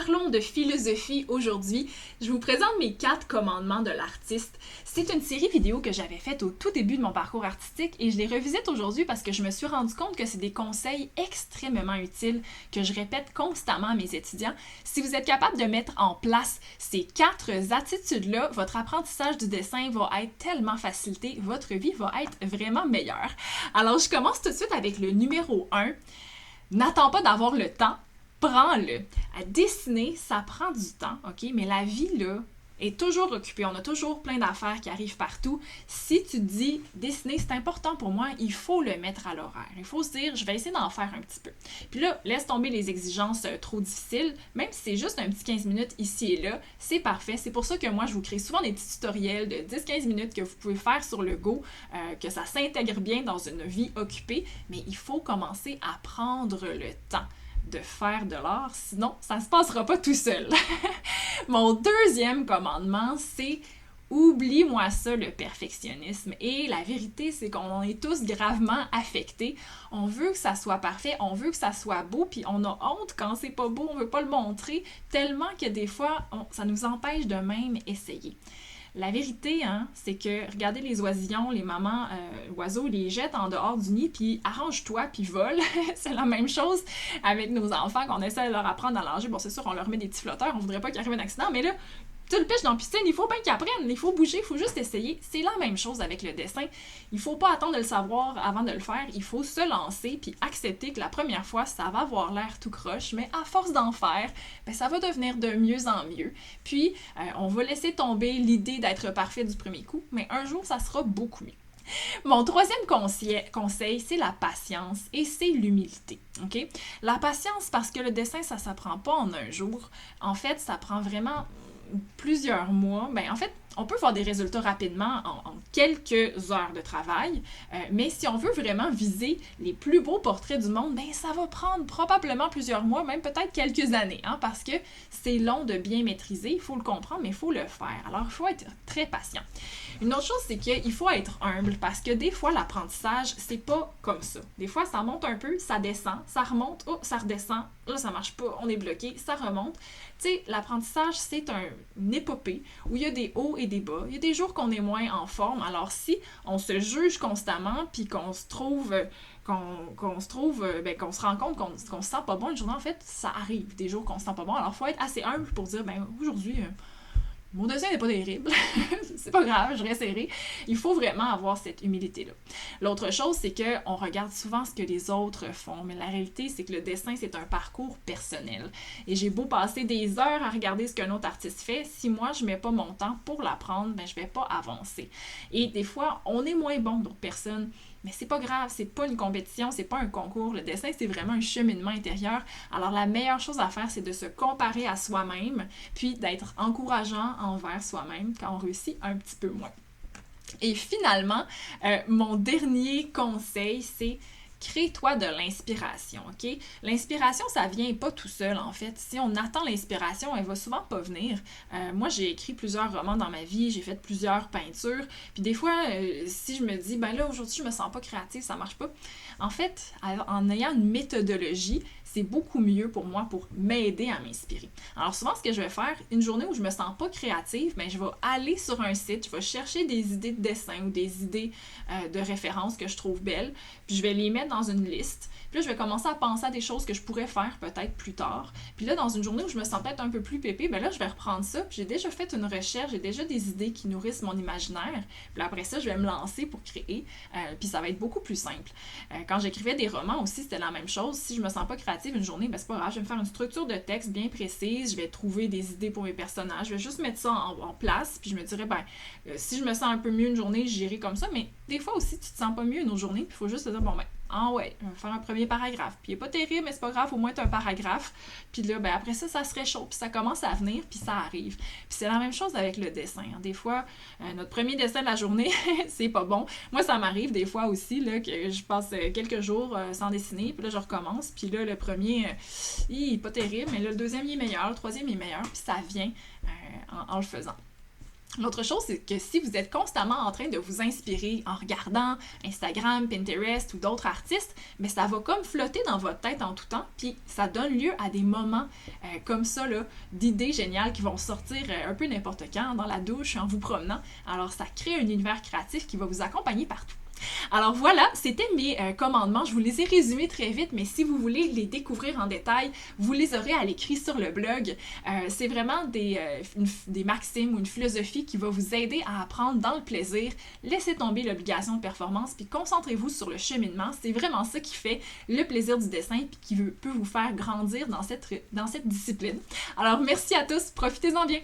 parlons de philosophie aujourd'hui. Je vous présente mes 4 commandements de l'artiste. C'est une série vidéo que j'avais faite au tout début de mon parcours artistique et je les revisite aujourd'hui parce que je me suis rendu compte que c'est des conseils extrêmement utiles que je répète constamment à mes étudiants. Si vous êtes capable de mettre en place ces 4 attitudes-là, votre apprentissage du dessin va être tellement facilité, votre vie va être vraiment meilleure. Alors, je commence tout de suite avec le numéro 1. N'attends pas d'avoir le temps. Prends-le. À dessiner, ça prend du temps, OK? Mais la vie, là, est toujours occupée. On a toujours plein d'affaires qui arrivent partout. Si tu te dis, dessiner, c'est important pour moi, il faut le mettre à l'horaire. Il faut se dire, je vais essayer d'en faire un petit peu. Puis là, laisse tomber les exigences trop difficiles. Même si c'est juste un petit 15 minutes ici et là, c'est parfait. C'est pour ça que moi, je vous crée souvent des petits tutoriels de 10-15 minutes que vous pouvez faire sur le go, que ça s'intègre bien dans une vie occupée. Mais il faut commencer à prendre le temps de faire de l'art, sinon ça ne se passera pas tout seul. Mon deuxième commandement, c'est oublie-moi ça, le perfectionnisme. Et la vérité, c'est qu'on en est tous gravement affectés. On veut que ça soit parfait, on veut que ça soit beau, puis on a honte quand c'est pas beau, on veut pas le montrer, tellement que des fois, ça nous empêche de même essayer. La vérité, c'est que regardez les oisillons, les mamans oiseaux, les jettent en dehors du nid, puis arrange-toi, puis vole. C'est la même chose avec nos enfants, qu'on essaie de leur apprendre à nager. Bon, c'est sûr, on leur met des petits flotteurs, on voudrait pas qu'il arrive un accident, mais là, tu le pêches dans la piscine, il faut bien qu'ils apprennent, il faut bouger, il faut juste essayer. C'est la même chose avec le dessin. Il faut pas attendre de le savoir avant de le faire, il faut se lancer puis accepter que la première fois, ça va avoir l'air tout croche, mais à force d'en faire, ben, ça va devenir de mieux en mieux. Puis, on va laisser tomber l'idée d'être parfait du premier coup, mais un jour, ça sera beaucoup mieux. Mon troisième conseil, c'est la patience et c'est l'humilité. Okay? La patience, parce que le dessin, ça s'apprend pas en un jour. En fait, ça prend vraiment plusieurs mois. Ben, en fait, on peut voir des résultats rapidement en quelques heures de travail, mais si on veut vraiment viser les plus beaux portraits du monde, ben, ça va prendre probablement plusieurs mois, même peut-être quelques années, parce que c'est long de bien maîtriser, il faut le comprendre, mais il faut le faire. Alors, il faut être très patient. Une autre chose, c'est qu'il faut être humble parce que des fois, l'apprentissage, c'est pas comme ça. Des fois, ça monte un peu, ça descend, ça remonte, oh, ça redescend, là, ça marche pas, on est bloqué, ça remonte. Tu sais, l'apprentissage, c'est une épopée où il y a des hauts et des bas. Il y a des jours qu'on est moins en forme. Alors, si on se juge constamment puis qu'on se trouve... qu'on se rend compte qu'on se sent pas bon une journée, en fait, ça arrive, des jours qu'on se sent pas bon. Alors, il faut être assez humble pour dire, ben aujourd'hui... mon dessin n'est pas terrible, c'est pas grave, je réessayerai. Il faut vraiment avoir cette humilité-là. L'autre chose, c'est qu'on regarde souvent ce que les autres font, mais la réalité, c'est que le dessin, c'est un parcours personnel. Et j'ai beau passer des heures à regarder ce qu'un autre artiste fait, si moi, je mets pas mon temps pour l'apprendre, ben je vais pas avancer. Et des fois, on est moins bon que d'autres personnes. Mais c'est pas grave, c'est pas une compétition, c'est pas un concours. Le dessin, c'est vraiment un cheminement intérieur. Alors, la meilleure chose à faire, c'est de se comparer à soi-même, puis d'être encourageant envers soi-même quand on réussit un petit peu moins. Et finalement, mon dernier conseil, c'est crée-toi de l'inspiration, OK? L'inspiration, ça vient pas tout seul, en fait. Si on attend l'inspiration, elle va souvent pas venir. Moi, j'ai écrit plusieurs romans dans ma vie, j'ai fait plusieurs peintures, puis des fois, si je me dis, ben là, aujourd'hui, je me sens pas créative, ça marche pas. En fait, en ayant une méthodologie, c'est beaucoup mieux pour moi pour m'aider à m'inspirer. Alors souvent, ce que je vais faire, une journée où je me sens pas créative, ben, je vais aller sur un site, je vais chercher des idées de dessin ou des idées de référence que je trouve belles, puis je vais les mettre dans une liste. Puis là, je vais commencer à penser à des choses que je pourrais faire peut-être plus tard. Puis là, dans une journée où je me sens peut-être un peu plus pépée, ben là, je vais reprendre ça. Puis j'ai déjà fait une recherche, j'ai déjà des idées qui nourrissent mon imaginaire. Puis après ça, je vais me lancer pour créer. Puis ça va être beaucoup plus simple. Quand j'écrivais des romans aussi, c'était la même chose. Si je me sens pas créative une journée, ben c'est pas grave, je vais me faire une structure de texte bien précise. Je vais trouver des idées pour mes personnages. Je vais juste mettre ça en place. Puis je me dirais, si je me sens un peu mieux une journée, j'irai comme ça. Mais des fois aussi, tu te sens pas mieux une autre journée. Puis il faut juste te dire, ouais, je vais faire un premier paragraphe. Puis il n'est pas terrible, mais c'est pas grave, au moins tu as un paragraphe. Puis là, après ça, ça se réchauffe, puis ça commence à venir, puis ça arrive. Puis c'est la même chose avec le dessin. Des fois, notre premier dessin de la journée, c'est pas bon. Moi, ça m'arrive des fois aussi, là, que je passe quelques jours sans dessiner, puis là, je recommence. Puis là, le premier, il est pas terrible, mais là, le deuxième, il est meilleur, le troisième, il est meilleur, puis ça vient en le faisant. L'autre chose, c'est que si vous êtes constamment en train de vous inspirer en regardant Instagram, Pinterest ou d'autres artistes, mais ça va comme flotter dans votre tête en tout temps, puis ça donne lieu à des moments comme ça, là, d'idées géniales qui vont sortir un peu n'importe quand, dans la douche, en vous promenant. Alors ça crée un univers créatif qui va vous accompagner partout. Alors voilà, c'était mes commandements. Je vous les ai résumés très vite, mais si vous voulez les découvrir en détail, vous les aurez à l'écrit sur le blog. C'est vraiment des maximes ou une philosophie qui va vous aider à apprendre dans le plaisir. Laissez tomber l'obligation de performance, puis concentrez-vous sur le cheminement. C'est vraiment ça qui fait le plaisir du dessin, puis qui peut vous faire grandir dans cette discipline. Alors merci à tous, profitez-en bien!